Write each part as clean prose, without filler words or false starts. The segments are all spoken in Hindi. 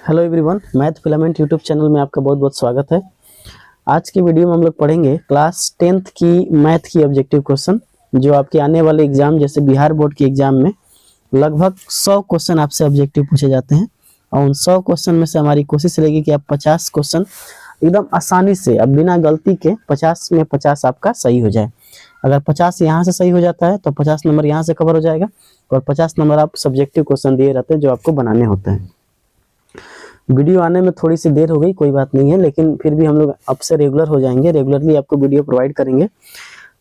Hello everyone, math filament YouTube channel में आपका बहुत बहुत स्वागत है। आज की वीडियो में हम लोग पढ़ेंगे क्लास 10th की मैथ की ऑब्जेक्टिव क्वेश्चन, जो आपके आने वाले एग्जाम जैसे बिहार बोर्ड के एग्जाम में लगभग 100 क्वेश्चन आपसे ऑब्जेक्टिव पूछे जाते हैं। और उन 100 क्वेश्चन में से हमारी कोशिश रहेगी कि आप 50 क्वेश्चन एकदम आसानी से, अब बिना गलती के 50 में 50 आपका सही हो जाए। अगर 50 यहाँ से सही हो जाता है तो 50 नंबर यहाँ से कवर हो जाएगा, और 50 नंबर आप सब्जेक्टिव क्वेश्चन दिए रहते हैं जो आपको बनाने होते हैं। वीडियो आने में थोड़ी सी देर हो गई, कोई बात नहीं है, लेकिन फिर भी हम लोग अब से रेगुलर हो जाएंगे, रेगुलरली आपको वीडियो प्रोवाइड करेंगे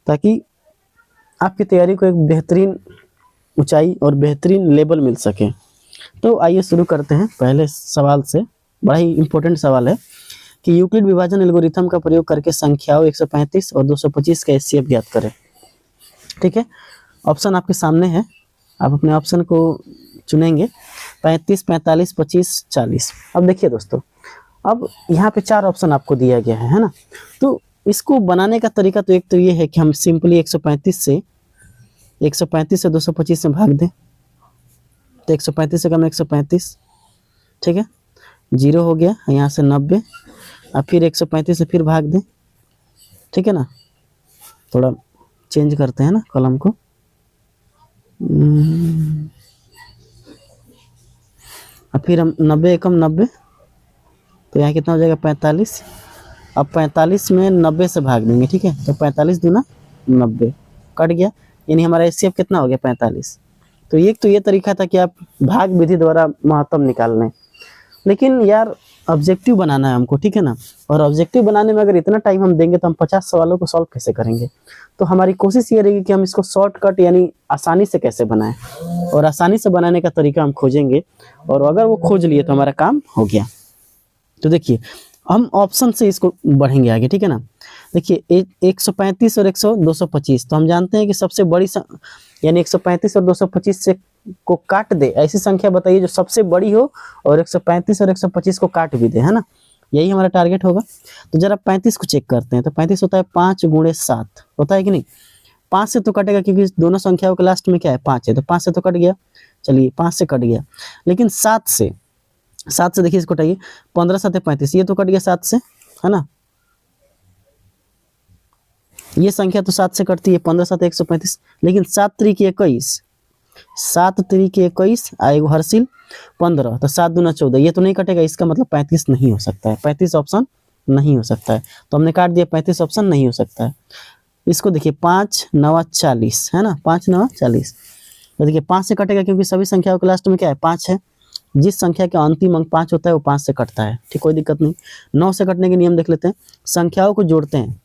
ताकि आपकी तैयारी को एक बेहतरीन ऊंचाई और बेहतरीन लेवल मिल सके। तो आइए शुरू करते हैं पहले सवाल से। बड़ा ही इंपॉर्टेंट सवाल है कि यूक्लिड विभाजन एल्गोरिथम का प्रयोग करके संख्याओं 135 और 225 का एचसीएफ ज्ञात करें। ठीक है, ऑप्शन आपके सामने है, आप अपने ऑप्शन को चुनेंगे। 35, 45, 25, 40। अब देखिए दोस्तों, अब यहाँ पे 4 ऑप्शन आपको दिया गया है ना। तो इसको बनाने का तरीका तो एक तो ये है कि हम सिंपली 135 से 225 से भाग दें, तो 135 से कम 135, ठीक है, 0 हो गया। यहाँ से 90, अब फिर 135 से फिर भाग दें, ठीक है ना। थोड़ा चेंज करते हैं ना कलम को। अब फिर हम 90 एकम 90, तो यहाँ कितना हो जाएगा 45। अब 45 में 90 से भाग देंगे, ठीक है, तो 45 दूना 90 कट गया, यानी हमारा एचसीएफ कितना हो गया 45। तो ये तरीका था कि आप भाग विधि द्वारा महत्तम निकाल लें, लेकिन यार ऑब्जेक्टिव बनाना है हमको, ठीक है ना। और ऑब्जेक्टिव बनाने में अगर इतना टाइम हम देंगे तो हम 50 सवालों को सॉल्व कैसे करेंगे। तो हमारी कोशिश ये रहेगी कि हम इसको शॉर्टकट यानी आसानी से कैसे बनाएं, और आसानी से बनाने का तरीका हम खोजेंगे, और अगर वो खोज लिए तो हमारा काम हो गया। तो देखिए, हम ऑप्शन से इसको बढ़ेंगे आगे, ठीक है ना। देखिए 135 और 225, तो हम जानते हैं कि सबसे बड़ी यानी 135 और 225 से को काट दे, ऐसी संख्या बताइए जो सबसे बड़ी हो और 135 और 125 को काट भी दे, है ना। यही हमारा टारगेट होगा। तो जरा 35 को चेक करते हैं। तो 35 होता है 5 गुणे 7, होता है कि नहीं। 5 से तो कटेगा क्योंकि दोनों संख्याओं के लास्ट में क्या है 5 है, तो 5 से तो कट गया, चलिए 5 से कट गया। लेकिन 7 से देखिए इसको हटाइए, 15 7 35, ये तो कट गया 7 से, है ना। ये संख्या तो 7 से कटती है, 15 7 135, लेकिन 7 त्रिक 21, 7 त्रिक 21 आएगा हर्षिल 15, तो 7 दूना 14, ये तो नहीं कटेगा, इसका मतलब 35 नहीं हो सकता है, 35 ऑप्शन नहीं हो सकता है। तो हमने काट दिया, 35 ऑप्शन नहीं हो सकता है। इसको देखिए 5 9 40, है ना, 5 9 40। तो देखिए 5 से कटेगा क्योंकि सभी संख्याओं के लास्ट में क्या है 5 है। जिस संख्या का अंतिम अंक 5 होता है वो 5 से कटता है, ठीक, कोई दिक्कत नहीं। 9 से कटने के नियम देख लेते हैं। संख्याओं को जोड़ते हैं,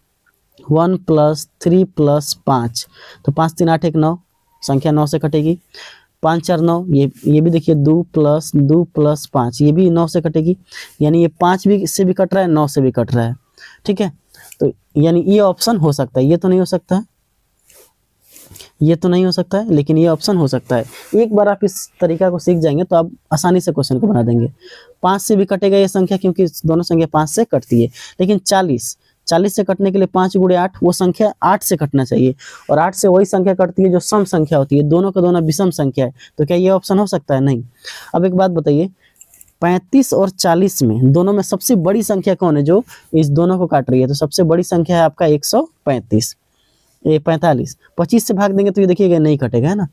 1 + 3 + 5, तो 5 3 8 1 9, संख्या 9 से कटेगी। 5 4 9, ये भी देखिए 2 + 5, ये भी 9 से कटेगी, यानी ये 5 भी से भी कट रहा है, 9 से भी कट रहा है, ठीक है। तो यानी ये ऑप्शन हो सकता है, ये तो नहीं हो सकता है, ये तो नहीं हो सकता है, लेकिन ये ऑप्शन हो सकता है। एक बार आप इस तरीका को सीख जाएंगे तो आप आसानी से क्वेश्चन को बना देंगे। 5 से भी कटेगा ये संख्या क्योंकि दोनों संख्या 5 से कटती है। लेकिन 40 से कटने के लिए 5 गुणे 8, वो संख्या 8 से कटना चाहिए, और 8 से वही संख्या कटती है जो सम संख्या होती है, दोनों का दोनों विषम संख्या है। तो क्या ये ऑप्शन हो सकता है? नहीं। अब एक बात बताइए, 35 और 40 में दोनों में सबसे बड़ी संख्या कौन है जो इस दोनों को काट रही है? तो सबसे बड़ी संख्या है आपका 135, 45। 25 से भाग देंगे तो ये देखिएगा नहीं कटेगा, है ना।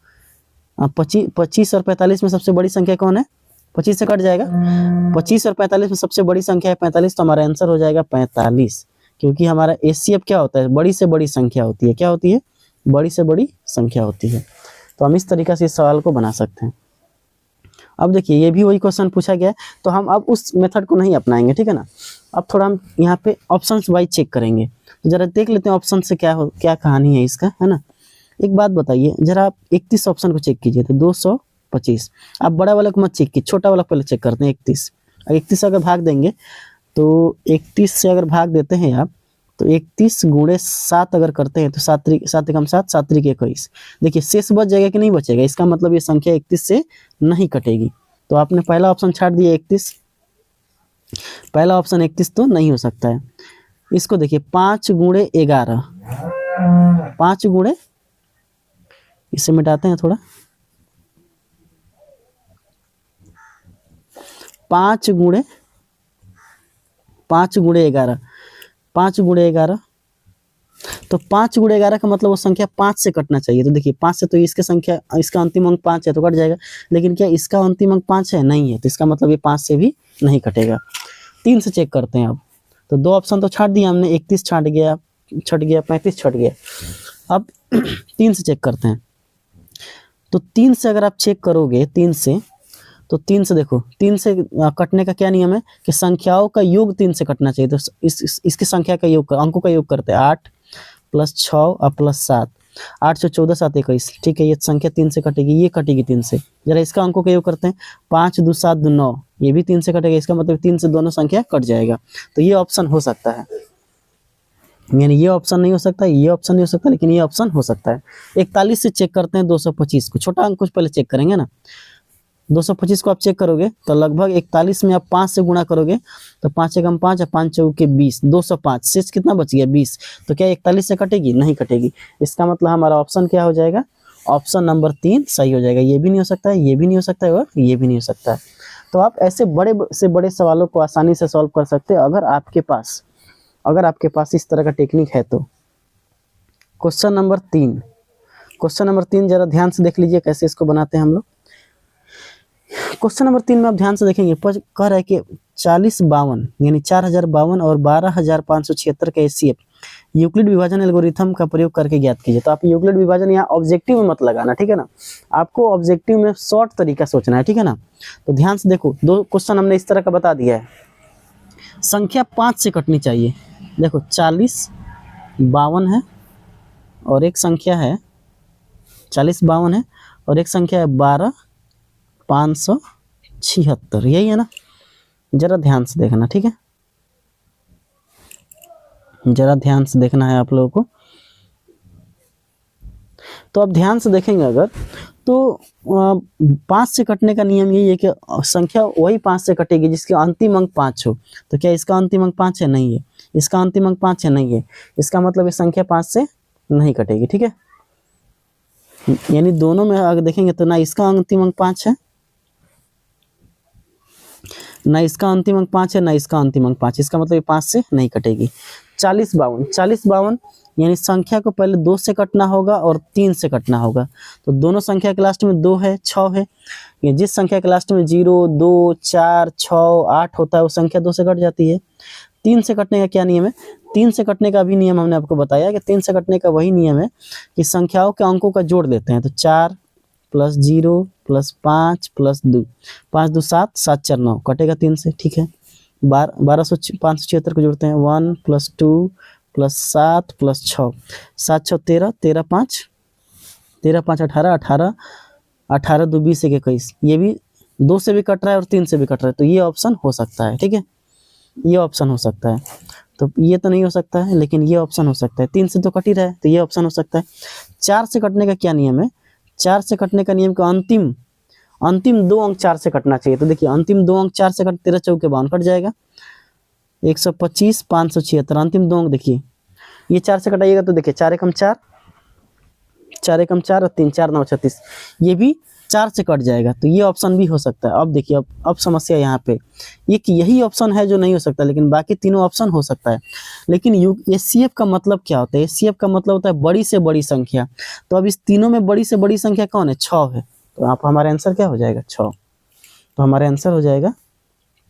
25 और 45 में सबसे बड़ी संख्या कौन है? 25 से कट जाएगा। 25 और 45 में सबसे बड़ी संख्या है 45, तो हमारा आंसर हो जाएगा 45, क्योंकि हमारा एचसीएफ क्या होता है? बड़ी से बड़ी संख्या होती है। क्या होती है? बड़ी से बड़ी संख्या होती है। तो हम इस तरीके से इस सवाल को बना सकते हैं। अब देखिए, ये भी वही क्वेश्चन पूछा गया है, तो हम अब उस मेथड को नहीं अपनाएंगे, ठीक है ना। अब थोड़ा हम यहाँ पे ऑप्शंस वाइज चेक करेंगे, तो जरा देख लेते हैं ऑप्शन से क्या कहानी है इसका, है ना। एक बात बताइए, जरा आप 31 ऑप्शन को चेक कीजिए, तो 225। आप बड़ा वाला को मत चेक कीजिए, छोटा वाला पहले चेक करते हैं। 31 से अगर भाग देंगे, तो 31 से अगर भाग देते हैं आप, तो 31 गुणे 7 अगर करते हैं तो 7 एकम 7, 7 त्रिक 21। देखिए शेष बच जाएगा कि नहीं बचेगा, इसका मतलब ये संख्या 31 से नहीं कटेगी। तो आपने पहला ऑप्शन छाड़ दिया 31, पहला ऑप्शन 31 तो नहीं हो सकता है। इसको देखिए 5 गुणे 11, 5 गुणे, इसे मिटाते हैं थोड़ा, 5 गुणे 11, 5 गुणे 11, तो 5 गुणे 11 का मतलब वो संख्या 5 से कटना चाहिए। तो देखिए 5 से तो इसके संख्या, इसका अंतिम अंक 5 है तो कट जाएगा, लेकिन क्या इसका अंतिम अंक 5 है? नहीं है, तो इसका मतलब ये 5 से भी नहीं कटेगा। 3 से चेक करते हैं अब। तो 2 ऑप्शन तो छाट दिया हमने, 31 छट गया, 35 छट गया। अब 3 से चेक करते हैं। तो 3 से अगर आप चेक करोगे, 3 से, तो 3 से देखो, 3 से कटने का क्या नियम है कि संख्याओं का योग 3 से कटना चाहिए। तो इसकी संख्या का योग, अंकों का योग करते हैं, 8 + 6 और +7, 8 से 14, 7 21, ठीक है, ये संख्या 3 से कटेगी, ये कटेगी 3 से। जरा इसका अंकों का योग करते हैं, 5 2 7 2 9, ये भी 3 से कटेगा, इसका मतलब 3 से दोनों संख्या कट जाएगा। तो ये ऑप्शन हो सकता है, यानी ये ऑप्शन नहीं हो सकता, ये ऑप्शन नहीं हो सकता, लेकिन ये ऑप्शन हो सकता है। 41 से चेक करते हैं 225 को, छोटा अंक कुछ पहले चेक करेंगे ना। 225 को आप चेक करोगे तो लगभग 41 में आप 5 से गुणा करोगे तो 5 एकम 5 और 5 चौके 20, 205, शेष कितना बच गया? 20। तो क्या 41 से कटेगी? नहीं कटेगी। इसका मतलब हमारा ऑप्शन क्या हो जाएगा? ऑप्शन नंबर 3 सही हो जाएगा। ये भी नहीं हो सकता है, ये भी नहीं हो सकता है, और ये भी नहीं हो सकता है। तो आप ऐसे बड़े से बड़े सवालों को आसानी से सॉल्व कर सकते हैं अगर आपके पास इस तरह का टेक्निक है तो। क्वेश्चन नंबर 3 जरा ध्यान से देख लीजिए कैसे इसको बनाते हैं हम लोग। क्वेश्चन नंबर 3 में आप ध्यान से देखेंगे, कह रहा है कि 4052 यानी 4052 और 12576 का एचसीएफ यूक्लिड विभाजन एल्गोरिथम का प्रयोग करके ज्ञात कीजिए। तो आप यूक्लिड विभाजन यहाँ ऑब्जेक्टिव में मत लगाना, ठीक है ना, आपको ऑब्जेक्टिव में शॉर्ट तरीका सोचना है, ठीक है ना। तो ध्यान से देखो, 2 क्वेश्चन हमने इस तरह का बता दिया है। संख्या 5 से कटनी चाहिए। देखो 4052 है और एक संख्या है 4052 है और एक संख्या है 12576, यही है ना। जरा ध्यान से देखना, ठीक है, जरा ध्यान से देखना है आप लोगों को। तो अब ध्यान से देखेंगे अगर तो 5 से कटने का नियम यही है कि संख्या वही 5 से कटेगी जिसके अंतिम अंक 5 हो। तो क्या इसका अंतिम अंक 5 है? नहीं है। इसका अंतिम अंक 5 है? नहीं है। इसका मतलब ये संख्या 5 से नहीं कटेगी, ठीक है। यानी दोनों में अगर देखेंगे तो ना इसका अंतिम अंक 5 है, ना इसका अंतिम अंक 5 है, ना इसका अंतिम अंक 5। इसका मतलब ये 5 से नहीं कटेगी। 4052 यानी संख्या को पहले 2 से कटना होगा और 3 से कटना होगा। तो दोनों संख्या के लास्ट में 2 है, 6 है। ये जिस संख्या के लास्ट में 0 2 4 6 8 होता है वो संख्या 2 से कट जाती है। 3 से कटने का क्या नियम है? 3 से कटने का भी नियम हमने आपको बताया कि 3 से कटने का वही नियम है कि संख्याओं के अंकों का जोड़ देते हैं। तो 4 + 0 + 5 + 2, 5 2 7, 7 4 9, कटेगा 3 से, ठीक है। 576 को जोड़ते हैं, 1 + 2 + 7 + 6, 7 6 13, 13 5 18, 18 2 20 1 21। ये भी 2 से भी कट रहा है और 3 से भी कट रहा है, तो ये ऑप्शन हो सकता है, ठीक है, ये ऑप्शन हो सकता है। तो ये तो नहीं हो सकता है, लेकिन ये ऑप्शन हो सकता है। 3 से तो कट ही रहा है, तो ये ऑप्शन हो सकता है। 4 से कटने का क्या नियम है? 4 से कटने का नियम का अंतिम 2 अंक 4 से कटना चाहिए। तो देखिए अंतिम 2 अंक 4 से कट 13 चौके 52 कट जाएगा, 125 576, अंतिम 2 अंक देखिए ये 4 से कटाइएगा तो देखिए 4 एकम 4, 4 एकम 4 और 3 4 9 36, ये भी 4 से कट जाएगा। तो ये ऑप्शन भी हो सकता है। अब देखिए अब समस्या यहाँ पे ये कि यही ऑप्शन है जो नहीं हो सकता, लेकिन बाकी तीनों ऑप्शन हो सकता है। लेकिन एचसीएफ का मतलब क्या होता है? एचसीएफ का मतलब होता है बड़ी से बड़ी संख्या। तो अब इस तीनों में बड़ी से बड़ी संख्या कौन है? 6 है। तो आप हमारा आंसर क्या हो जाएगा? 6। तो हमारा आंसर हो जाएगा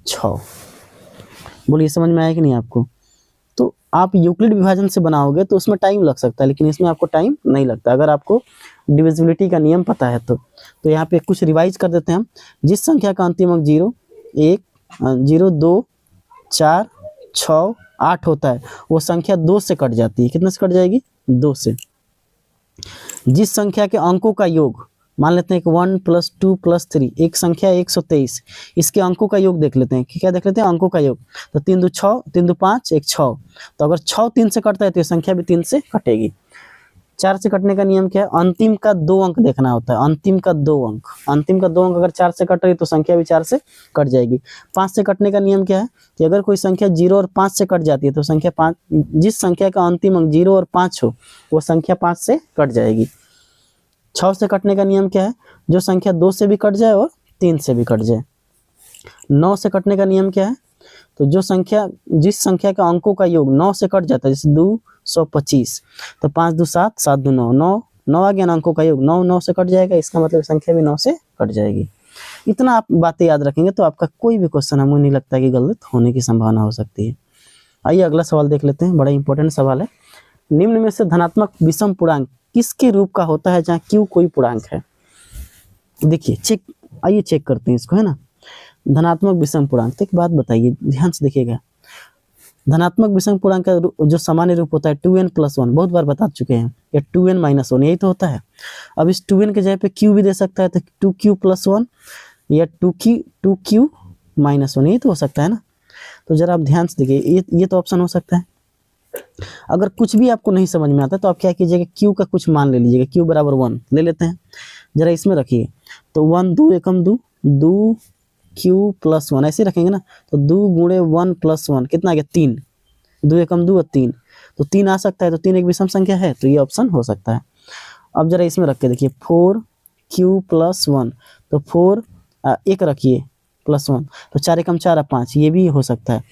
6। बोलिए समझ में आया कि नहीं आपको? तो आप यूक्लिड विभाजन से बनाओगे तो उसमें टाइम लग सकता है, लेकिन इसमें आपको टाइम नहीं लगता अगर आपको डिविजिबिलिटी का नियम पता है तो। यहाँ पे कुछ रिवाइज कर देते हैं हम। जिस संख्या का अंतिम अंक 0 1 0 2 4 6 8 होता है वो संख्या 2 से कट जाती है। कितने से कट जाएगी? 2 से। जिस संख्या के अंकों का योग, मान लेते हैं कि 1 + 2 + 3, एक संख्या 123, इसके अंकों का योग देख लेते हैं कि क्या देख लेते हैं? अंकों का योग। तो 3 2 6, 3 2 5, 1 6। तो अगर 6 3 से कटता है तो ये संख्या भी 3 से कटेगी। 4 से कटने का नियम क्या है? अंतिम का 2 अंक देखना होता है। अंतिम का 2 अंक अगर 4 से कट रही तो संख्या भी 4 से कट जाएगी। 5 से कटने का नियम क्या है कि अगर कोई संख्या 0 और 5 से कट जाती है तो संख्या 5, जिस संख्या का अंतिम अंक 0 और 5 हो वो संख्या 5 से कट जाएगी। 6 से कटने का नियम क्या है? जो संख्या 2 से भी कट जाए और 3 से भी कट जाए। 9 से कटने का नियम क्या है? तो जिस संख्या का अंकों का योग 9 से कट जाता है, जैसे 225, तो 5 2 7, 7 2 9, 9 आ गया ना अंकों का योग, 9 9 से कट जाएगा, इसका मतलब संख्या भी 9 से कट जाएगी। इतना आप बातें याद रखेंगे तो आपका कोई भी क्वेश्चन हमें नहीं लगता कि गलत होने की संभावना हो सकती है। आइए अगला सवाल देख लेते हैं, बड़ा इंपॉर्टेंट सवाल है। निम्न में से धनात्मक विषम पूर्णांक किसके रूप का होता है जहाँ q कोई पूर्णांक है? देखिए आइए चेक करते हैं इसको, है ना। धनात्मक विषम पूर्णांक, तो एक बात बताइए, ध्यान से देखिएगा। धनात्मक विषम पूर्णांक का जो सामान्य रूप होता है 2n + 1, बहुत बार बता चुके हैं, या 2n - 1, यही तो होता है। अब इस 2n के जगह पे q भी दे सकता है, तो 2q + 1 या 2q - 1, यही तो हो सकता है ना। तो जरा आप ध्यान से देखिए, ये तो ऑप्शन हो सकता है। अगर कुछ भी आपको नहीं समझ में आता तो आप क्या कीजिएगा, q का कुछ मान ले लीजिएगा, q = 1 ले लेते हैं, जरा इसमें रखिए। तो 1 2 एकम 2, 2 q + 1 ऐसे रखेंगे ना, तो 2 × 1 + 1 कितना आ गया, 3, 2 एकम 2 और 3, तो 3 आ सकता है, तो 3 एक विषम संख्या है, तो ये ऑप्शन हो सकता है। अब जरा इसमें रख के देखिए, 4q + 1, तो 4 एक रखिए +1, तो 4 एकम 4 5, ये भी हो सकता है,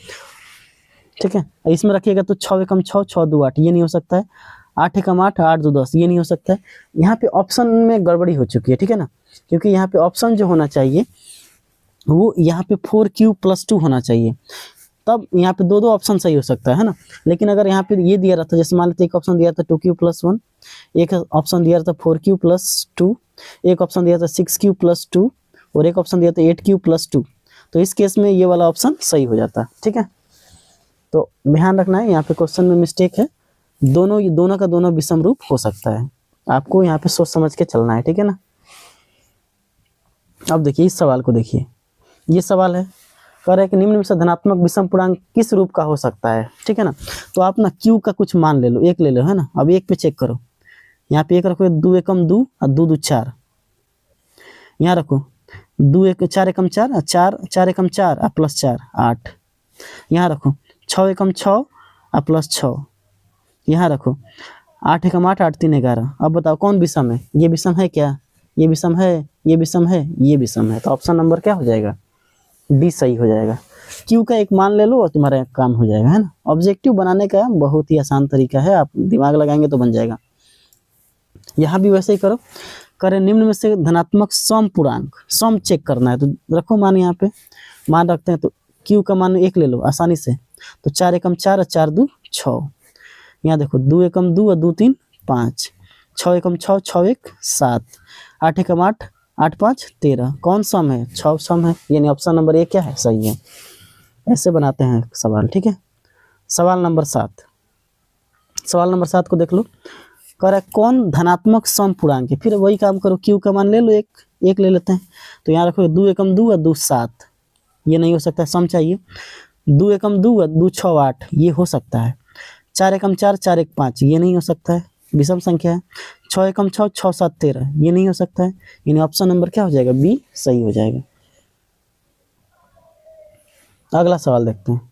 ठीक है। इसमें रखिएगा तो 6 एकम 6, 6 2 8, ये नहीं हो सकता है। 8 एकम 8, 8 2 10, ये नहीं हो सकता है। यहाँ पे ऑप्शन में गड़बड़ी हो चुकी है, ठीक है ना, क्योंकि यहाँ पे ऑप्शन जो होना चाहिए वो यहाँ पे 4q + 2 होना चाहिए, तब यहाँ पे दो ऑप्शन सही हो सकता है ना। लेकिन अगर यहाँ पे ये दिया रहता, जैसे मान लेते एक ऑप्शन दिया था 2q + 1, एक ऑप्शन दिया था 4q + 2, एक ऑप्शन दिया था 6q + 2, और एक ऑप्शन दिया था 8q + 2, तो इस केस में ये वाला ऑप्शन सही हो जाता है, ठीक है। तो ध्यान रखना है, यहाँ पे क्वेश्चन में मिस्टेक है, दोनों का दोनों विषम रूप हो सकता है, आपको यहाँ पे सोच समझ के चलना है, ठीक है ना। अब देखिए इस सवाल को देखिए, ये सवाल है, कह रहा है कि निम्न में से धनात्मक विषम पूर्णांक किस रूप का हो सकता है, ठीक है ना। तो आप ना q का कुछ मान ले लो, एक ले लो, है ना। अब एक पे चेक करो, यहाँ पे एक रखो, 2 एकम 2 और 2 2 4, यहाँ रखो 2 1 4 एकम 4 और 4 एकम 4 और +4 8, यहाँ रखो 6 एकम 6 और +6, यहाँ रखो 8 एकम 8 8 3 11। अब बताओ कौन विषम है? ये विषम है क्या? ये विषम है, ये विषम है, ये विषम है, तो ऑप्शन नंबर क्या हो जाएगा, डी सही हो जाएगा। क्यू का एक मान ले लो और तुम्हारा काम हो जाएगा, है ना। ऑब्जेक्टिव बनाने का बहुत ही आसान तरीका है, आप दिमाग लगाएंगे तो बन जाएगा। यहाँ भी वैसे ही करो, करें निम्न में से धनात्मक सम पूर्णांक, सम चेक करना है, तो रखो मान, यहाँ पे मान रखते हैं, तो क्यू का मान एक ले लो आसानी से, तो 4 एकम 4 और 4 2 6, यहाँ देखो 2 एकम 2 और 2 3 5, 6 एकम 6 6 1 7, 8 एकम 8 8 5 13, कौन सम है? 6 सम है, यानी ऑप्शन नंबर ए क्या है, सही है। ऐसे बनाते हैं सवाल, ठीक है। सवाल नंबर 7, सवाल नंबर 7 को देख लो, कह रहा है कौन धनात्मक सम पूर्णांक है। फिर वही काम करो, क्यू का मान ले लो, एक ले लेते हैं, तो यहाँ रखो 2 एकम 2 और 2 7, ये नहीं हो सकता है, सम चाहिए। 2 एकम 2 और 2 6 8, ये हो सकता है। 4 एकम 4 4 1 5, ये नहीं हो सकता है, विषम संख्या है। 6 एकम 6 6 7 13, ये नहीं हो सकता है, यानी ऑप्शन नंबर क्या हो जाएगा, बी सही हो जाएगा। अगला सवाल देखते हैं।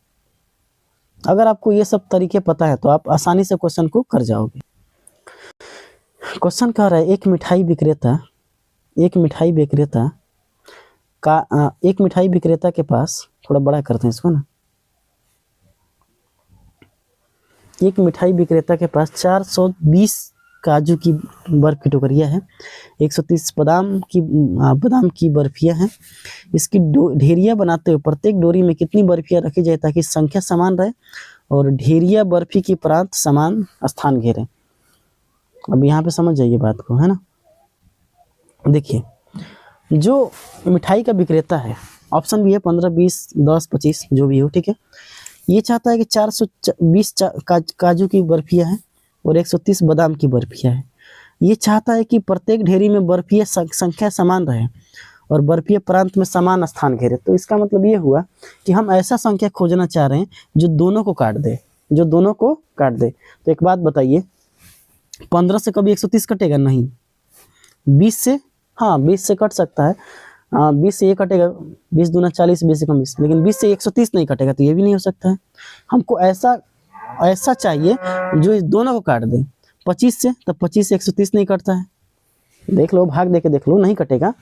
अगर आपको ये सब तरीके पता है तो आप आसानी से क्वेश्चन को कर जाओगे। क्वेश्चन कह रहा है एक मिठाई विक्रेता के पास, थोड़ा बड़ा करते हैं इसको ना, एक मिठाई विक्रेता के पास 420 काजू की बर्फ की टोकरियाँ है, 130 बादाम की बर्फियाँ हैं। इसकी ढेरिया बनाते हुए प्रत्येक डोरी में कितनी बर्फियाँ रखी जाए ताकि संख्या समान रहे और ढेरिया बर्फी की प्रांत समान स्थान घेरे। अब यहाँ पे समझ जाइए बात को, है ना। देखिए जो मिठाई का विक्रेता है, ऑप्शन भी है 15 20 10 25 जो भी हो, ठीक है। ये चाहता है कि 420 काजू की बर्फियाँ हैं और 130 बादाम की बर्फियाँ हैं। ये चाहता है कि प्रत्येक ढेरी में बर्फियाँ संख्या समान रहे और बर्फियाँ प्रांत में समान स्थान घेरे। तो इसका मतलब ये हुआ कि हम ऐसा संख्या खोजना चाह रहे हैं जो दोनों को काट दे, तो एक बात बताइए, 15 से कभी 130 कटेगा नहीं, 20 से, हाँ 20 से कट सकता है, 20 से ये कटेगा, 20 दूना 40, 20 से कम 20, लेकिन 20 से 130 नहीं कटेगा, तो ये भी नहीं हो सकता है। हमको ऐसा चाहिए जो इस दोनों को काट दे। 25 से, तब 25 से 130 नहीं कटता है, देख लो, भाग दे के देख लो, नहीं कटेगा।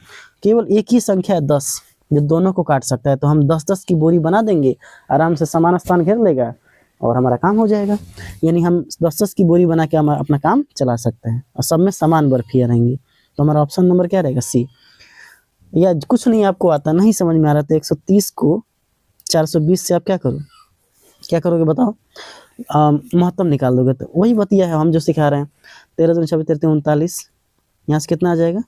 केवल एक ही संख्या है 10, जो दोनों को काट सकता है। तो हम 10-10 की बोरी बना देंगे, आराम से समान स्थान घेर लेगा और हमारा काम हो जाएगा। यानी हम 10-10 की बोरी बना के हम अपना काम चला सकते हैं और सब में समान बर्फियाँ रहेंगी। तो हमारा ऑप्शन नंबर क्या रहेगा? सी। या कुछ नहीं आपको आता, नहीं समझ में आ रहा, तो 130 को 420 से आप क्या करोगे बताओ? महत्तम निकाल दोगे। तो वही बतिया है हम जो सिखा रहे हैं। 13 दूनी 26, 13 39, यहाँ से कितना आ जाएगा?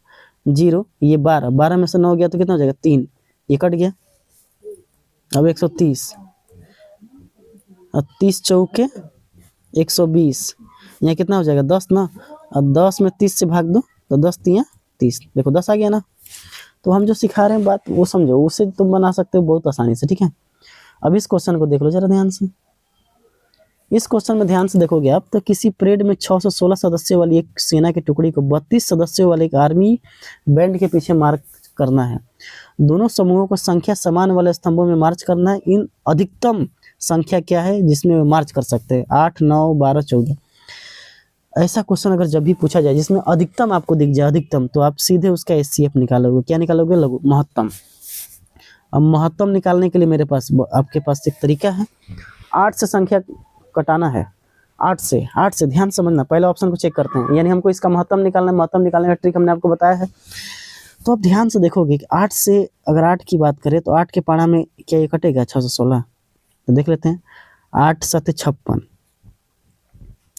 0। ये 12 में से 9 गया तो कितना हो जाएगा? 3, ये कट गया। अब 130 और 30 चौके 120, यहाँ कितना हो जाएगा? 10 ना। और 10 में 30 से भाग दो तो 10 तियाँ 30, देखो 10 आ गया ना। तो हम जो सिखा रहे हैं बात वो समझो, उसे तुम बना सकते हो बहुत आसानी से, ठीक है। अब इस क्वेश्चन को देख लो जरा ध्यान से। इस क्वेश्चन में ध्यान से देखोगे आप तो किसी परेड में 616 सदस्यों वाली एक सेना की टुकड़ी को 32 सदस्यों वाले एक आर्मी बैंड के पीछे मार्च करना है। दोनों समूहों को संख्या समान वाले स्तंभों में मार्च करना है। इन अधिकतम संख्या क्या है जिसमें वे मार्च कर सकते हैं? 8, 9, 12, 14। ऐसा क्वेश्चन अगर जब भी पूछा जाए जिसमें अधिकतम आपको दिख जाए अधिकतम, तो आप सीधे उसका एचसीएफ निकालोगे। क्या निकालोगे? लघु महत्तम। अब महत्तम निकालने के लिए मेरे पास आपके पास एक तरीका है। 8 से संख्या कटाना है। 8 से ध्यान समझना, पहले ऑप्शन को चेक करते हैं। यानी हमको इसका महत्तम निकालना है। महत्तम निकालने का ट्रिक हमने आपको बताया है। तो आप ध्यान से देखोगे कि 8 से अगर 8 की बात करें तो 8 के पारा में क्या ये कटेगा? 616। तो देख लेते हैं। 8 7 56,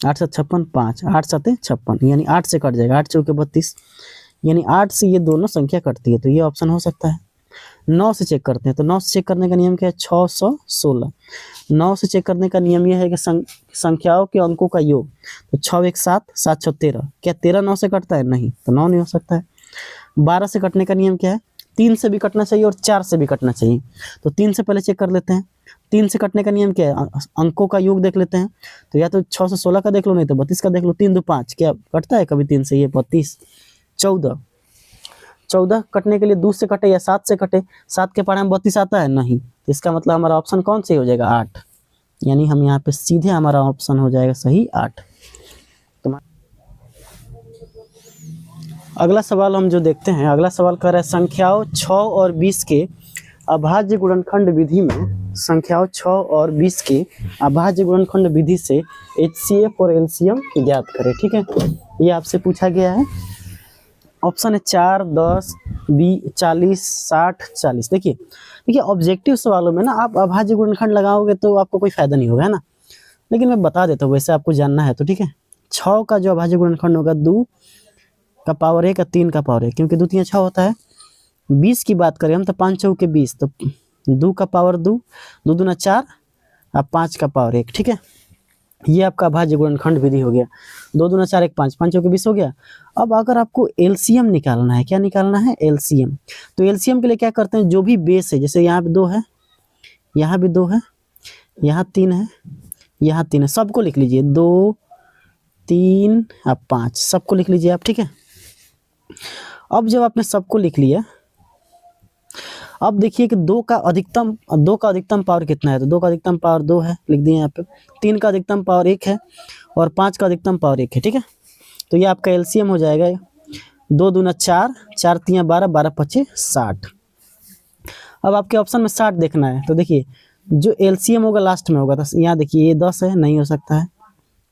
8 7 56 5, 8 7 56, यानी 8 से कट जाएगा। 8 चौके 32, यानी 8 से ये दोनों संख्या कटती है, तो ये ऑप्शन हो सकता है। 9 से चेक करते हैं। तो 9 से चेक करने का नियम क्या है? 616। 9 से चेक करने का नियम यह है कि संख्याओं के अंकों का योग। तो 6 1 7, 7 6 13। क्या 13 9 से कटता है? नहीं, तो 9 नहीं हो सकता है। 12 से कटने का नियम क्या है? 3 से भी कटना चाहिए और 4 से भी कटना चाहिए। तो 3 से पहले चेक कर लेते हैं। 3 से कटने का नियम क्या है? अंकों का योग देख लेते हैं। तो या तो 6 से 16 का देख लो, नहीं तो 32 का देख लो। 3 2 5, क्या कटता है कभी 3 से? ये 32। 14 कटने के लिए 2 से कटे या 7 से कटे? 7 के पारा में 32 आता है? नहीं। तो इसका मतलब हमारा ऑप्शन कौन से हो जाएगा? 8। यानी हम यहाँ पे सीधे हमारा ऑप्शन हो जाएगा सही 8। अगला सवाल हम जो देखते हैं, अगला सवाल कर रहा है संख्याओं 6 और 20 के अभाज्य गुणनखंड विधि में, संख्याओं 6 और 20 के अभाज्य गुणनखंड विधि से एचसीएफ और एलसीएम ज्ञात करें। ठीक है, ये आपसे पूछा गया है। ऑप्शन है 4, 10, 20, 40, 60, 40। देखिए ऑब्जेक्टिव सवालों में ना आप अभाज्य गुणनखंड लगाओगे तो आपको कोई फायदा नहीं होगा, है ना। लेकिन मैं बता देता हूँ, वैसे आपको जानना है तो ठीक है। 6 का जो अभाज्य गुणनखंड होगा 2 का पावर 1 और 3 का पावर 1, क्योंकि 2 3 6 होता है। 20 की बात करें हम तो 5 चौके 20, तो 2 का पावर 2, 2 दूना 4 और 5 का पावर 1। ठीक है, ये आपका अभाज्य गुणनखंड विधि हो गया। 2 दूना 4 1 5, 5 चौके 20 हो गया। अब अगर आपको एलसीएम निकालना है, क्या निकालना है? एलसीएम। तो एलसीएम के लिए क्या करते हैं, जो भी बेस है, जैसे यहाँ पे 2 है, यहाँ भी 2 है, यहाँ 3 है, यहाँ 3 है, सबको लिख लीजिए। 2 3 और 5 सबको लिख लीजिए आप। ठीक है, अब जब आपने सबको लिख लिया, अब देखिए कि 2 का अधिकतम पावर कितना है। तो 2 का अधिकतम पावर 2 है, लिख दिए यहाँ पे। 3 का अधिकतम पावर 1 है और 5 का अधिकतम पावर 1 है। ठीक है, तो ये आपका एलसीएम हो जाएगा 2 दूना 4, 4 3 12, 12 5 60। अब आपके ऑप्शन में 60 देखना है। तो देखिए जो एलसीएम होगा लास्ट में होगा, तो यहाँ देखिए ये 10 है, नहीं हो सकता है।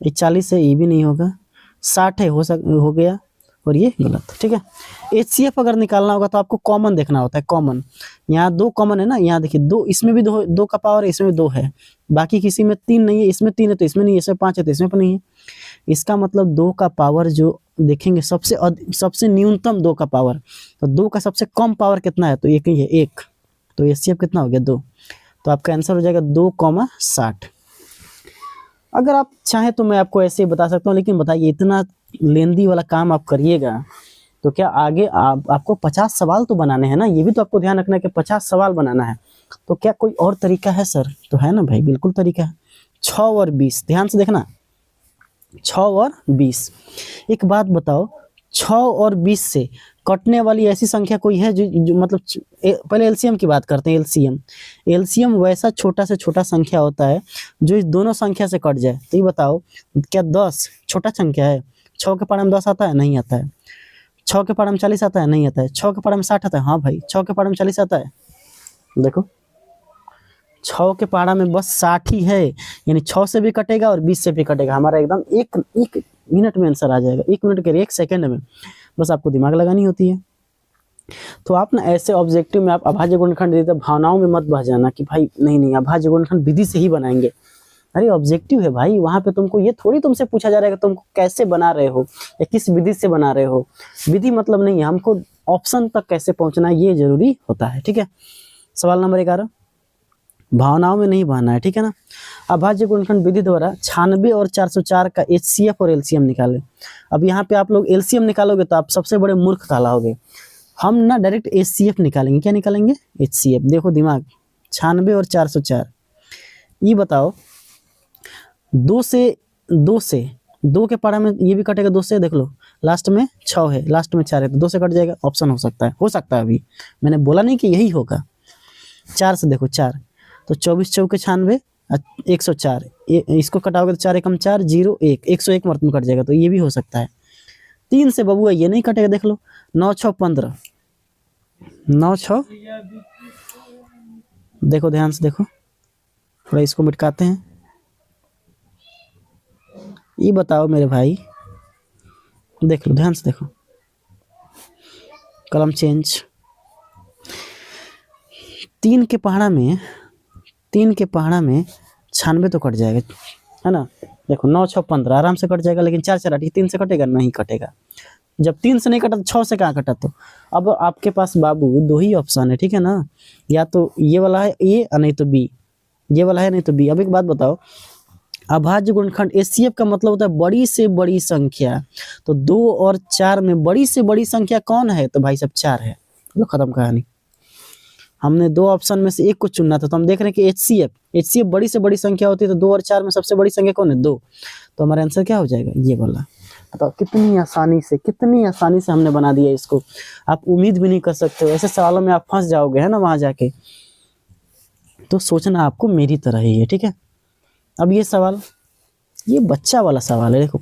ये 40 है, ये भी नहीं होगा। 60 है, हो गया, और ये गलत। ठीक है, एचसीएफ अगर निकालना होगा तो आपको कॉमन देखना होता है। कॉमन, यहाँ 2 कॉमन है ना, यहाँ देखिए 2, इसमें भी 2 का पावर है, इसमें भी 2 है, बाकी किसी में 3 नहीं है। इसमें 3 है तो इसमें नहीं है, इसमें 5 है तो इसमें पर नहीं है। इसका मतलब 2 का पावर जो देखेंगे सबसे न्यूनतम 2 का पावर, तो 2 का सबसे कम पावर कितना है? तो 1 ही है, 1। तो एचसीएफ कितना हो गया? 2। तो आपका आंसर हो जाएगा 2,60। अगर आप चाहें तो मैं आपको ऐसे ही बता सकता हूँ, लेकिन बताइए इतना लेंदी वाला काम आप करिएगा तो क्या आगे आपको 50 सवाल तो बनाने हैं ना। ये भी तो आपको ध्यान रखना है कि 50 सवाल बनाना है। तो क्या कोई और तरीका है सर? तो है ना भाई, बिल्कुल तरीका है। 6 और 20, ध्यान से देखना, 6 और 20। एक बात बताओ, 6 और 20 से कटने वाली ऐसी संख्या कोई है जो मतलब पहले एलसीएम की बात करते हैं। एलसीएम वैसा छोटा से छोटा संख्या होता है जो इस दोनों संख्या से कट जाए। तो ये बताओ, क्या 10 छोटा संख्या है? 6 के पारा में 10 आता है? नहीं आता है। 6 के पारा में 40 आता है? नहीं आता है। 6 के पारा में 60 आता है? हाँ भाई, 6 के पारा में 40 आता है। देखो 6 के पहाड़ा में बस 60 ही है, यानी 6 से भी कटेगा और 20 से भी कटेगा, हमारा एकदम एक एक मिनट में आंसर आ जाएगा, 1 मिनट के 1 सेकंड में। बस आपको दिमाग लगानी होती है। तो आप ना ऐसे ऑब्जेक्टिव में आप अभाज्य गुणनखंड देते भावनाओं में मत बह जाना कि भाई नहीं नहीं अभाज्य गुणनखंड विधि से ही बनाएंगे। अरे ऑब्जेक्टिव है भाई, वहां पे तुमको ये थोड़ी तुमसे पूछा जा रहा है कि तुमको कैसे बना रहे हो या किस विधि से बना रहे हो। विधि मतलब नहीं है, हमको ऑप्शन तक कैसे पहुंचना है ये जरूरी होता है। ठीक है, सवाल नंबर 11, भावनाओं में नहीं बहना है। ठीक है ना। अभाज्य गुणनखंड विधि द्वारा 96 और 404 का HCF और LCM निकाले। अब यहाँ पे आप लोग LCM निकालोगे तो आप सबसे बड़े मूर्ख कहलाओगे। हम ना डायरेक्ट HCF निकालेंगे। क्या निकालेंगे? HCF। देखो दिमाग, 96 और 404, ये बताओ 2 के पहाड़ा में ये भी कटेगा 2 से, देख लो लास्ट में 6 है, लास्ट में 4 है, तो 2 से कट जाएगा। ऑप्शन हो सकता है अभी, मैंने बोला नहीं कि यही होगा। 4 से देखो 4, तो 24 चौके 96, 104, इसको कटाओगे तो 4 एकम 4, 0 1, 101 मर्द में कट जाएगा, तो ये भी हो सकता है। 3 से बबुआ ये नहीं कटेगा, देख लो 9 6 15, 9 6, देखो ध्यान से देखो, थोड़ा इसको मिटकाते हैं। ये बताओ मेरे भाई, देख लो ध्यान से देखो, कलम चेंज। 3 के पहाड़ा में 96 तो कट जाएगा, है ना। देखो 9 6 15 आराम से कट जाएगा, लेकिन 4 4 8 3 से कटेगा नहीं कटेगा। जब 3 से नहीं कटा तो 6 से कहाँ कटा? तो अब आपके पास बाबू 2 ही ऑप्शन है। ठीक है ना, या तो ये वाला है ए और नहीं तो बी, ये वाला है नहीं तो बी। अब एक बात बताओ, अभाज्य गुणनखंड HCF का मतलब होता है बड़ी से बड़ी संख्या। तो 2 और 4 में बड़ी से बड़ी संख्या कौन है? तो भाई सब 4 है। लो खत्म कहानी। हमने 2 ऑप्शन में से एक को चुनना था, तो हम देख रहे हैं कि HCF बड़ी से बड़ी संख्या होती है, तो 2 और 4 में सबसे बड़ी संख्या कौन है? 2। तो हमारा आंसर क्या हो जाएगा? ये वाला। बताओ कितनी आसानी से हमने बना दिया इसको। आप उम्मीद भी नहीं कर सकते हो, ऐसे सवालों में आप फंस जाओगे, है ना, वहां जाके। तो सोचना आपको मेरी तरह ही है। ठीक है, अब ये सवाल, ये बच्चा वाला सवाल है। देखो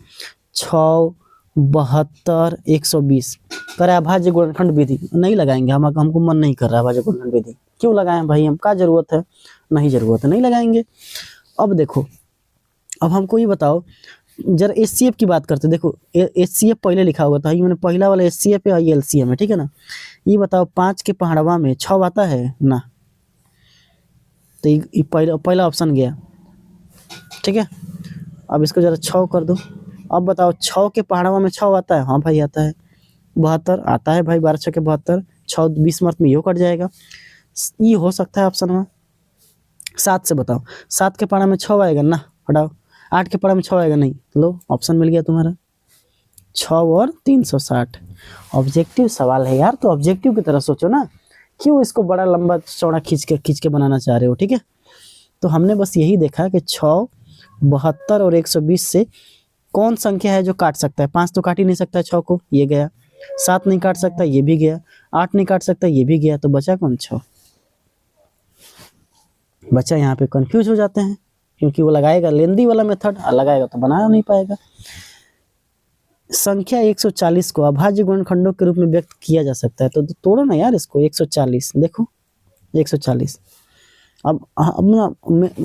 6 72 120 करे अभाज्य गुणनखंड विधि, नहीं लगाएंगे हम, हमको मन नहीं कर रहा अभाज्य गुणनखंड विधि। क्यों लगाएं भाई, हम क्या जरूरत है? नहीं जरूरत है, नहीं लगाएंगे। अब देखो, अब हमको ये बताओ, जरा HCF की बात करते। देखो HCF पहले लिखा हुआ था, ये मैंने पहला वाला HCF है, ये LCM है। ठीक है ना। ये बताओ 5 के पहाड़वा में 6 आता है ना, तो ये पहला ऑप्शन गया। ठीक है, अब इसको जरा 6 कर दो। अब बताओ 6 के पहाड़वा में 6 आता है? हाँ भाई आता है। 72 आता है भाई, 12 6 72, 6 20 मर्द में ये कट जाएगा, ये हो सकता है ऑप्शन में। 7 से बताओ, 7 के पहाड़ा में 6 आएगा ना, हटाओ। 8 के पहाड़ा में 6 आएगा नहीं, लो ऑप्शन मिल गया तुम्हारा 6 और 360। ऑब्जेक्टिव सवाल है यार, तो ऑब्जेक्टिव की तरह सोचो ना, क्यों इसको बड़ा लंबा चौड़ा खींच के बनाना चाह रहे हो। ठीक है, तो हमने बस यही देखा कि 6 72 और 120 से कौन संख्या है जो काट सकता है? 5 तो काट ही नहीं सकता है 6 को, ये गया। 7 नहीं काट सकता, ये भी गया। 8 नहीं काट सकता, ये भी गया। तो बचा कौन? 6। बच्चा यहाँ पे कंफ्यूज हो जाते हैं, क्योंकि वो लगाएगा लेंदी वाला मेथड, लगाएगा तो बना नहीं पाएगा। संख्या 140 को अभाज्य गुणनखंडों के रूप में व्यक्त किया जा सकता है, तो तोड़ो ना यार इसको। 140 देखो, 140। अब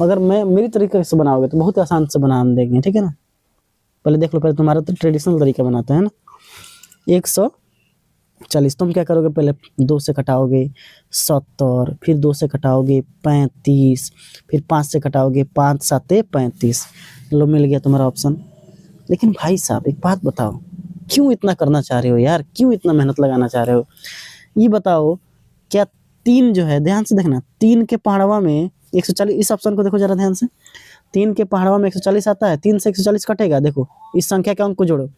अगर मैं मेरी तरीके से बनाओगे तो बहुत आसान से बना देंगे। ठीक है ना, पहले देख लो, पहले तुम्हारा तो ट्रेडिशनल तरीका बनाते हैं ना। 140 तुम क्या करोगे, पहले 2 से कटाओगे 70, फिर 2 से कटाओगे 35, फिर 5 से कटाओगे 5 7 35। लो मिल गया तुम्हारा ऑप्शन। लेकिन भाई साहब एक बात बताओ, क्यों इतना करना चाह रहे हो यार, क्यों इतना मेहनत लगाना चाह रहे हो? ये बताओ, क्या 3 जो है, ध्यान से देखना, 3 के पहाड़वा में 140, इस ऑप्शन को देखो जरा ध्यान से। 3 के पहाड़वा में 140 आता है, 3 से 140 कटेगा। देखो इस संख्या के अंक को जोड़ो,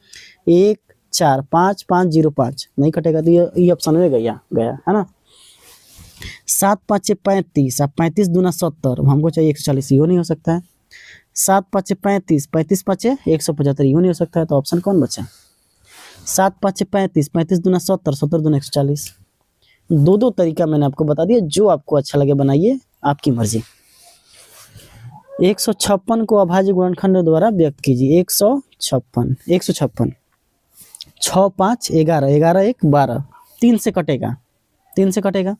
1 4 5 5 0 5, नहीं कटेगा, तो ये ऑप्शन में गया, है ना। 7 5 35, अब 35 दूना 70, हमको चाहिए 140, ये नहीं हो सकता है। 7 5 35, 35 5 175, ये नहीं हो सकता है। तो ऑप्शन कौन बचा? 7 5 35, 35 दूना 70, 70 दूना 140। दो तरीका मैंने आपको बता दिया, जो आपको अच्छा लगे बनाइए, आपकी मर्जी। 156 को अभाज्य गुणनखंड द्वारा व्यक्त कीजिए। 156 6 5 11 11 1 12, 3 से कटेगा, 3 से कटेगा।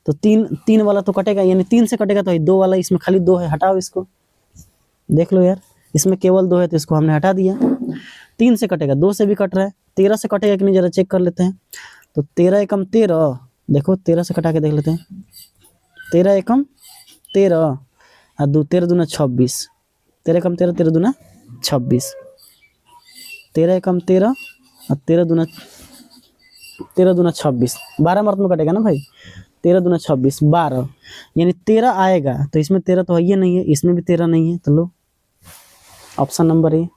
तो तीन तीन वाला तो कटेगा, यानी 3 से कटेगा, तो 2 वाला इसमें खाली 2 है, हटाओ इसको, देख लो यार इसमें केवल 2 है तो इसको हमने हटा दिया। 3 से कटेगा, 2 से भी कट रहा है, 13 से कटेगा कि नहीं जरा चेक कर लेते हैं। तो 13 एकम 13, देखो 13 से कटा के देख लेते हैं, 13 एकम 13 और 2 13 दूना 26, 13 एकम 13 13 दूना 26, 13 एकम 13 और 13 दूना 26, 12 मर्द में कटेगा ना भाई, 13 दूना 26 12, यानी 13 आएगा, तो इसमें 13 तो है ही नहीं है, इसमें भी 13 नहीं है, तो लो ऑप्शन नंबर ए।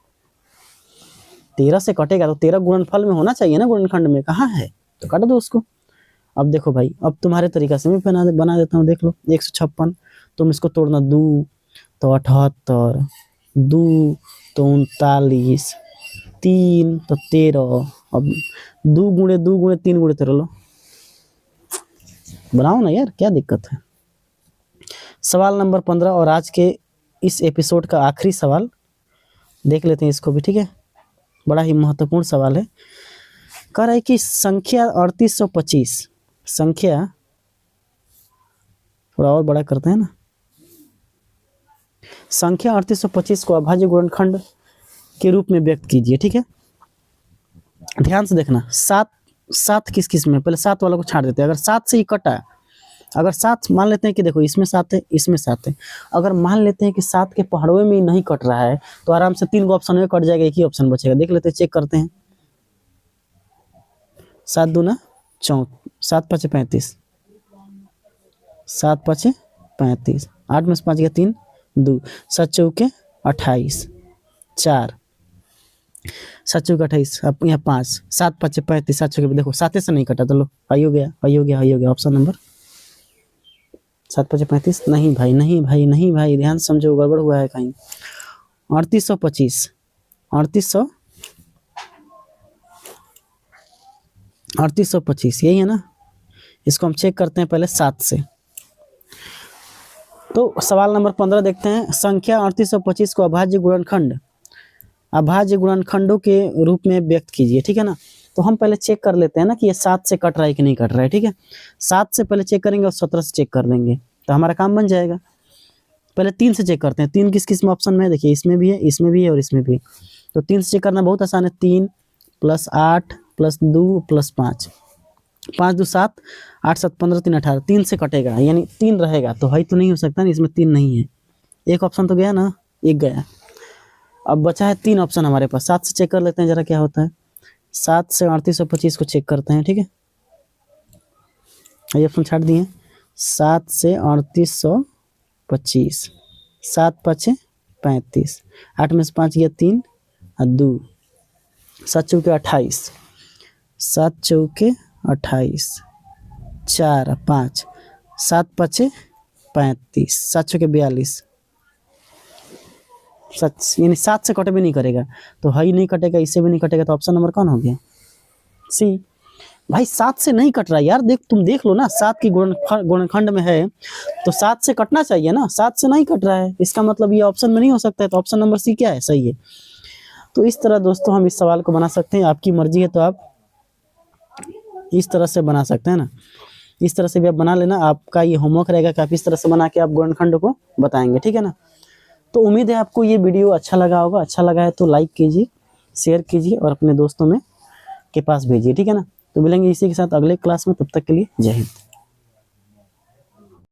13 से कटेगा तो 13 गुणनफल में होना चाहिए ना, गुणनखंड में कहाँ है, तो काट दो उसको। अब देखो भाई, अब तुम्हारे तरीका से मैं बना देता हूँ, देख लो 156, तुम इसको तोड़ना, 2 तो 78, 2 तो 39, 3 तो 13, अब 2 गुणे 2 गुणे 3 गुणे 13, लो बनाओ ना यार, क्या दिक्कत है। सवाल नंबर 15 और आज के इस एपिसोड का आखिरी सवाल देख लेते हैं इसको भी, ठीक है, बड़ा ही महत्वपूर्ण सवाल है। कह रहा है कि संख्या 3825, संख्या थोड़ा और बड़ा करते हैं ना, संख्या 3825 को अभाज्य गुणनखंड के रूप में व्यक्त कीजिए, ठीक है। ध्यान से देखना, 7 किस किस में, पहले 7 वाला को छाड़ देते हैं। अगर 7 से ही कटा, अगर 7 मान लेते हैं कि देखो इसमें 7 है, इसमें 7 है, अगर मान लेते हैं कि 7 के पहाड़ों में ही नहीं कट रहा है, तो आराम से 3 ऑप्शन में कट जाएगा, एक ही ऑप्शन बचेगा। देख लेते हैं, चेक करते हैं। 7 दूना 14, 7 5 35, 7 5 35, 8 में से 5 गया 3, 2 7 चौके 28, 4 7 चौके 28, अब यहाँ 5, 7 5 35, 7 चौके, देखो 7 से नहीं कटा, तो लो आई हो गया ऑप्शन नंबर 7 5 35। नहीं भाई, नहीं भाई, नहीं भाई, ध्यान समझो, गड़बड़ हुआ है कहीं। 3825, 3825 यही है ना, इसको हम चेक करते हैं पहले 7 से। तो सवाल नंबर 15 देखते हैं, संख्या 3825 को अभाज्य गुणनखंडों के रूप में व्यक्त कीजिए, ठीक है ना। तो हम पहले चेक कर लेते हैं ना कि ये 7 से कट रहा है कि नहीं कट रहा है, ठीक है। 7 से पहले चेक करेंगे और 17 से चेक कर देंगे, तो हमारा काम बन जाएगा। पहले 3 से चेक करते हैं, 3 किस किस में ऑप्शन में है, देखिए इसमें भी है, इसमें भी है और इसमें भी है। तो 3 से चेक करना बहुत आसान है, 3 + 8 + 2 + 5, 5 2 7, 8 7 15, 3 18, 3 से कटेगा, यानी 3 रहेगा, तो है तो नहीं हो सकता ना, इसमें 3 नहीं है, एक ऑप्शन तो गया ना, एक गया। अब बचा है 3 ऑप्शन हमारे पास। 7 से चेक कर लेते हैं जरा क्या होता है। 7 से 3825 को चेक करते हैं, ठीक है, ये ऑप्शन छाड़ दिए। 7 से 3825, 7 5 35, 8 में से 5 गया 3 और 2, 7 चौके 28, 7 चौके 28, 4 5, 7 5 35, 7 चौके 42, 7 यानी 7 से कट भी नहीं करेगा, तो है ही नहीं कटेगा, इससे भी नहीं कटेगा, तो ऑप्शन नंबर कौन हो गया, सी। भाई 7 से नहीं कट रहा यार, तुम देख लो ना, 7 की गुणनखंड में है तो 7 से कटना चाहिए ना, 7 से नहीं कट रहा है, इसका मतलब ये ऑप्शन में नहीं हो सकता है, तो ऑप्शन नंबर सी क्या है, सही है। तो इस तरह दोस्तों हम इस सवाल को बना सकते हैं, आपकी मर्जी है तो आप इस तरह से बना सकते हैं ना, इस तरह से भी आप बना लेना, आपका ये होमवर्क रहेगा कि आप इस तरह से बना के आप गुणनखंड को बताएंगे, ठीक है ना। तो उम्मीद है आपको ये वीडियो अच्छा लगा होगा, अच्छा लगा है तो लाइक कीजिए, शेयर कीजिए और अपने दोस्तों में के पास भेजिए, ठीक है ना। तो मिलेंगे इसी के साथ अगले क्लास में, तब तक के लिए जय हिंद।